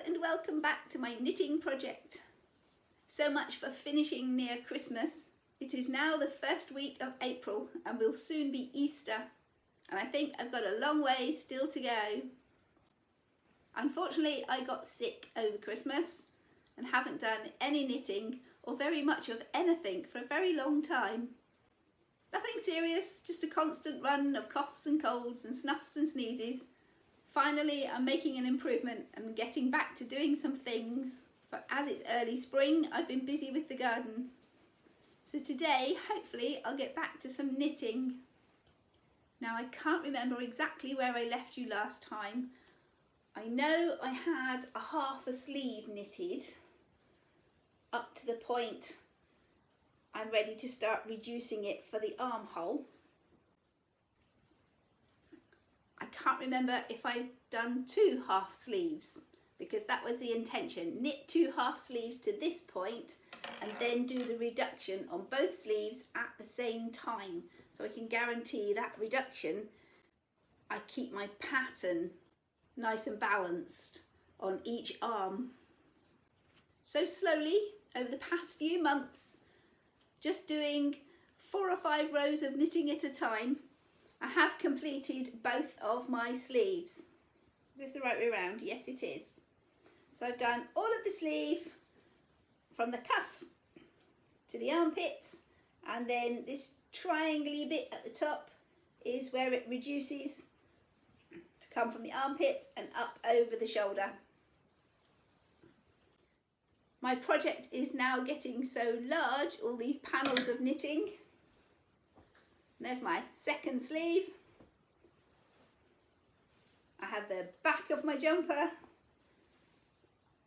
and welcome back to my knitting project. So much for finishing near Christmas. It is now the first week of April and will soon be Easter, and I think I've got a long way still to go. Unfortunately, I got sick over Christmas and haven't done any knitting or very much of anything for a very long time. Nothing serious, just a constant run of coughs and colds and snuffs and sneezes. Finally, I'm making an improvement and getting back to doing some things. But as it's early spring, I've been busy with the garden. So today, hopefully, I'll get back to some knitting. Now, I can't remember exactly where I left you last time. I know I had a half a sleeve knitted up to the point I'm ready to start reducing it for the armhole. I can't remember if I've done 2 half sleeves, because that was the intention. Knit 2 half sleeves to this point and then do the reduction on both sleeves at the same time, so I can guarantee that reduction I keep my pattern nice and balanced on each arm. So slowly over the past few months, just doing 4 or 5 rows of knitting at a time, I have completed both of my sleeves. Is this the right way around? Yes, it is. So I've done all of the sleeve from the cuff to the armpits, and then this triangle-y bit at the top is where it reduces to come from the armpit and up over the shoulder. My project is now getting so large, all these panels of knitting. And there's my second sleeve. I have the back of my jumper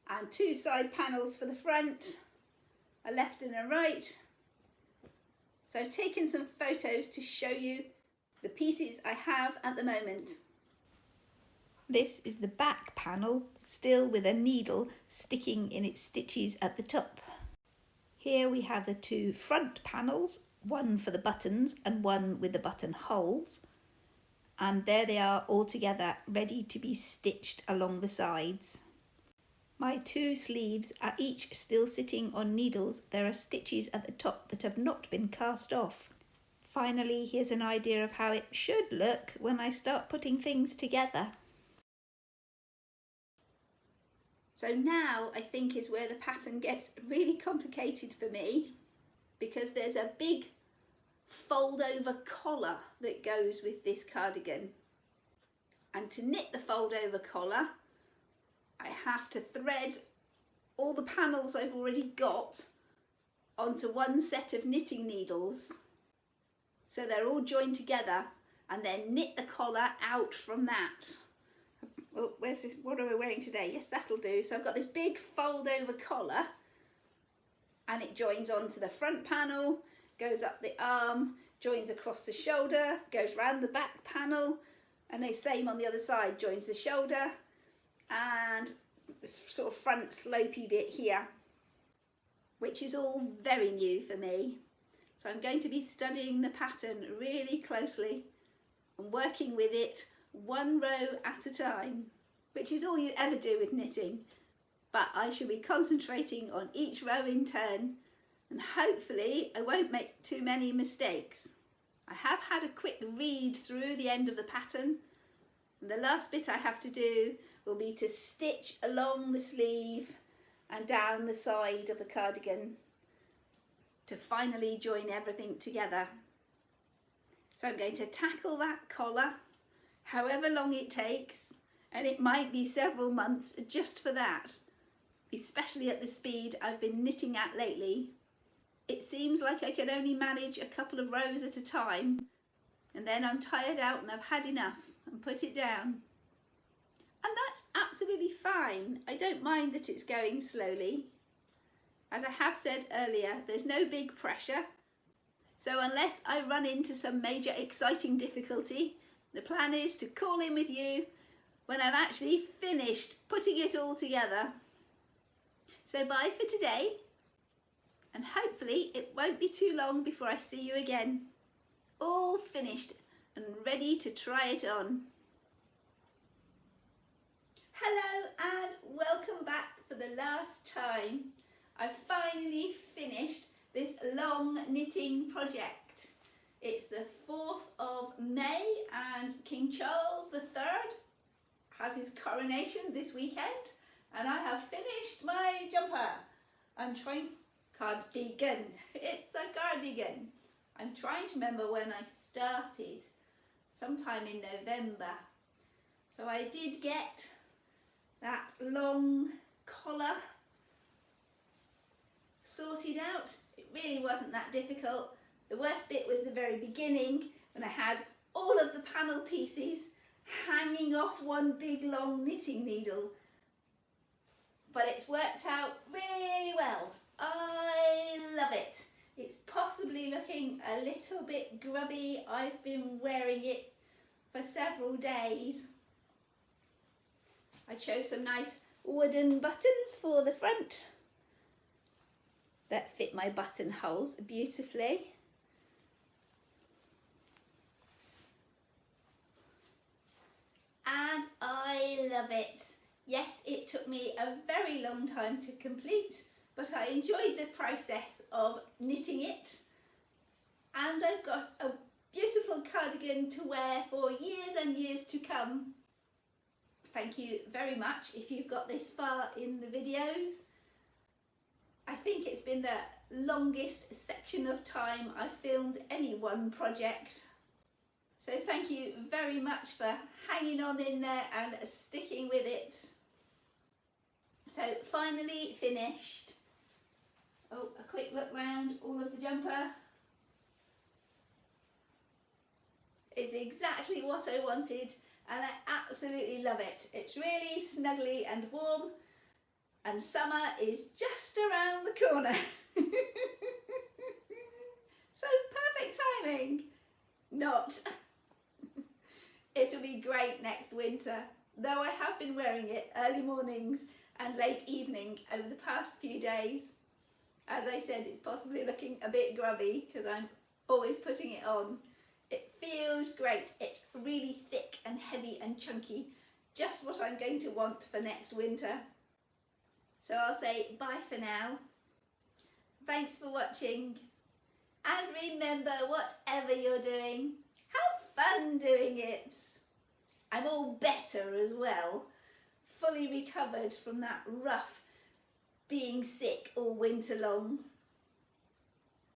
and 2 side panels for the front, a left and a right. So I've taken some photos to show you the pieces I have at the moment. This is the back panel, still with a needle sticking in its stitches at the top. Here we have the 2 front panels, one for the buttons and one with the button holes, and there they are all together, ready to be stitched along the sides. My 2 sleeves are each still sitting on needles. There are stitches at the top that have not been cast off. Finally, here's an idea of how it should look when I start putting things together. So now I think is where the pattern gets really complicated for me, because there's a big fold over collar that goes with this cardigan. And to knit the fold over collar, I have to thread all the panels I've already got onto one set of knitting needles, so they're all joined together, and then knit the collar out from that. Oh, where's this? What am I wearing today? Yes, that'll do. So I've got this big fold over collar, and it joins onto the front panel, goes up the arm, joins across the shoulder, goes round the back panel, and the same on the other side, joins the shoulder and this sort of front slopey bit here, which is all very new for me. So I'm going to be studying the pattern really closely and working with it 1 row at a time, which is all you ever do with knitting, but I shall be concentrating on each row in turn, and hopefully I won't make too many mistakes. I have had a quick read through the end of the pattern, and the last bit I have to do will be to stitch along the sleeve and down the side of the cardigan to finally join everything together. So I'm going to tackle that collar however long it takes, and it might be several months just for that, especially at the speed I've been knitting at lately. It seems like I can only manage a couple of rows at a time, and then I'm tired out and I've had enough and put it down. And that's absolutely fine. I don't mind that it's going slowly. As I have said earlier, there's no big pressure. So unless I run into some major exciting difficulty, the plan is to call in with you when I've actually finished putting it all together. So bye for today, and hopefully it won't be too long before I see you again, all finished and ready to try it on. Hello and welcome back last time, I've finally finished this long knitting project. It's the 4th of May and King Charles III has his coronation this weekend, and I have finished my jumper. Cardigan. It's a cardigan. I'm trying to remember when I started, sometime in November. So I did get that long collar sorted out. It really wasn't that difficult. The worst bit was the very beginning, when I had all of the panel pieces hanging off one big long knitting needle. But it's worked out really well. I love it. It's possibly looking a little bit grubby. I've been wearing it for several days. I chose some nice wooden buttons for the front that fit my buttonholes beautifully. And I love it. Yes, it took me a very long time to complete, but I enjoyed the process of knitting it. And I've got a beautiful cardigan to wear for years and years to come. Thank you very much if you've got this far in the videos. I think it's been the longest section of time I've filmed any one project. So thank you very much for hanging on in there and sticking with it. So finally finished. Oh, a quick look round all of the jumper. It's exactly what I wanted, and I absolutely love it. It's really snuggly and warm, and summer is just around the corner. So perfect timing. Not. It'll be great next winter, though I have been wearing it early mornings and late evening over the past few days. As I said, it's possibly looking a bit grubby because I'm always putting it on. It feels great. It's really thick and heavy and chunky, just what I'm going to want for next winter. So I'll say bye for now. Thanks for watching, and remember, whatever you're doing, have fun doing it. I'm all better as well, fully recovered from that rough being sick all winter long.